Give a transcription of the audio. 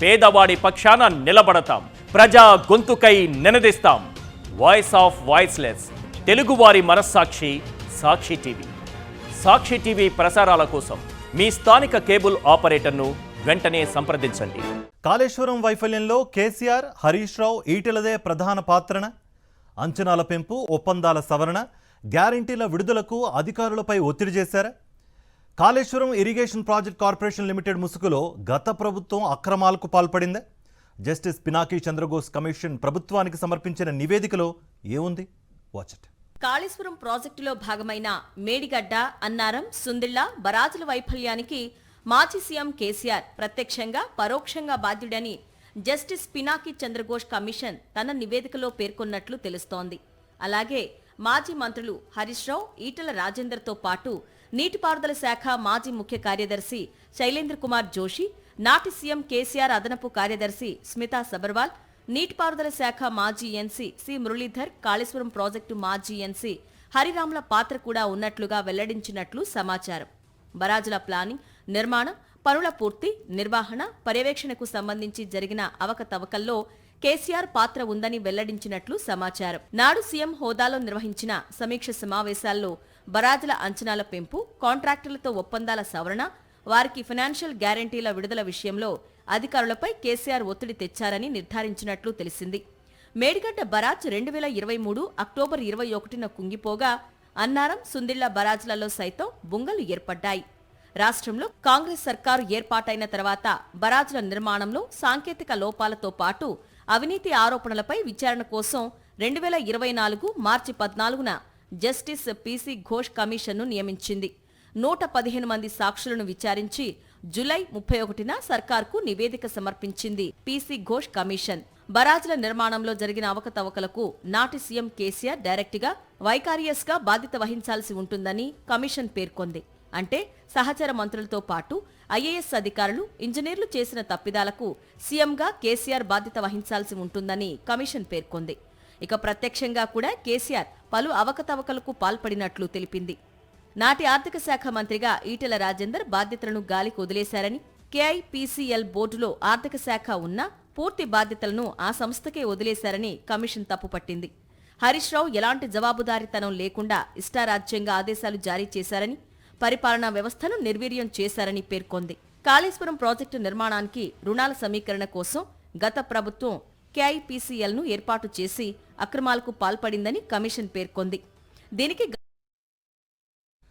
పేదవాడి పక్షాన నిలబడతాం, ప్రజా గొంతుకై నినదిస్తాం. వాయిస్ ఆఫ్ వాయిస్లెస్, తెలుగువారి మనస్సాక్షి సాక్షి టీవీ. సాక్షి టీవీ ప్రసారాల కోసం మీ స్థానిక కేబుల్ ఆపరేటర్ను వెంటనే సంప్రదించండి. కాళేశ్వరం వైఫల్యంలో కేసీఆర్, హరీష్ రావు, ఈటెలదే ప్రధాన పాత్రన? అంచనాల పెంపు, ఒప్పందాల సవరణ, గ్యారంటీల విడుదలకు అధికారులపై ఒత్తిడి చేశారా? Kaleshwaram irrigation project corporation limited ముసుగులో గత ప్రభుత్వం అక్రమాలకు పాల్పడిందా? జస్టిస్ పినాకీ చంద్రఘోష్ కమిషన్ ప్రభుత్వానికి సమర్పించిన నివేదికలో ఏముంది? Watch it. కాళేశ్వరం ప్రాజెక్టులో భాగమైన మేడిగడ్డ, అన్నారం, సుందిళ్ల బరాజుల వైఫల్యానికి మాజీ సీఎం కేసీఆర్ ప్రత్యక్షంగా, పరోక్షంగా బాధ్యుడని జస్టిస్ పినాకీ చంద్రఘోష్ కమిషన్ తన నివేదికలో పేర్కొన్నట్లు తెలుస్తోంది. అలాగే మాజీ మంత్రులు హరీష్ రావు, ఈటెల రాజేందర్తో పాటు నీటిపారుదల శాఖ మాజీ ముఖ్య కార్యదర్శి శైలేంద్ర కుమార్ జోషి, నాటి సీఎం కేసీఆర్ అదనపు కార్యదర్శి స్మితా సబర్వాల్, నీటిపారుదల శాఖ మాజీ ENC C Muralidhar, Kaleshwaram project మాజీ ఎన్సీ హరిరాముల పాత్ర కూడా ఉన్నట్లుగా వెల్లడించినట్లు సమాచారం. బరాజుల ప్లానింగ్, నిర్మాణం, పనుల పూర్తి, నిర్వహణ, పర్యవేక్షణకు సంబంధించి జరిగిన అవకతవకల్లో కేసీఆర్ పాత్ర ఉందని వెల్లడించినట్లు సమాచారం. నాడు సీఎం హోదాలో నిర్వహించిన సమీక్ష సమావేశాల్లో బరాజుల అంచనాల పెంపు, కాంట్రాక్టర్లతో ఒప్పందాల సవరణ, వారికి ఫైనాన్షియల్ గ్యారంటీల విడుదల విషయంలో అధికారులపై కేసీఆర్ ఒత్తిడి తెచ్చారని నిర్ధారించినట్లు తెలిసింది. మేడిగడ్డ బరాజ్ 2023 అక్టోబర్ 21న కుంగిపోగా, అన్నారం, సుందిళ్ల బరాజ్లలో సైతం బుంగలు ఏర్పడ్డాయి. రాష్ట్రంలో కాంగ్రెస్ సర్కారు ఏర్పాటైన తర్వాత బరాజుల నిర్మాణంలో సాంకేతిక లోపాలతో పాటు అవినీతి ఆరోపణలపై విచారణ కోసం 2024 మార్చి 14న జస్టిస్ పీసీ ఘోష్ కమిషన్ను నియమించింది. 115 మంది సాక్షులను విచారించి జూలై 31న సర్కార్కు నివేదిక సమర్పించింది పీసీ ఘోష్ కమిషన్. బరాజుల నిర్మాణంలో జరిగిన అవకతవకలకు నాటి సీఎం కేసీఆర్ డైరెక్ట్గా, వైకారియస్గా బాధ్యత వహించాల్సి ఉంటుందని కమిషన్ పేర్కొంది. అంటే సహచర మంత్రులతో పాటు ఐఏఎస్ అధికారులు, ఇంజనీర్లు చేసిన తప్పిదాలకు సీఎంగా కేసీఆర్ బాధ్యత వహించాల్సి ఉంటుందని కమిషన్ పేర్కొంది. ఇక ప్రత్యక్షంగా కూడా కేసీఆర్ పలు అవకతవకలకు పాల్పడినట్లు తెలిపింది. నాటి ఆర్థిక శాఖ మంత్రిగా ఈటెల రాజేందర్ బాధ్యతలను గాలికి వదిలేశారని, కేఐపీసీఎల్ బోర్డులో ఆర్థిక శాఖ ఉన్నా పూర్తి బాధ్యతలను ఆ సంస్థకే వదిలేశారని కమిషన్ తప్పుపట్టింది. హరీష్ రావు ఎలాంటి జవాబుదారీతనం లేకుండా ఇష్టారాజ్యంగా ఆదేశాలు జారీ చేశారని, పరిపాలనా వ్యవస్థను నిర్వీర్యం చేశారని పేర్కొంది. కాళేశ్వరం ప్రాజెక్టు నిర్మాణానికి రుణాల సమీకరణ కోసం గత ప్రభుత్వం కేఐపీసీఎల్ను ఏర్పాటు చేసి అక్రమాలకు పాల్పడిందని కమిషన్ పేర్కొంది. దీనికి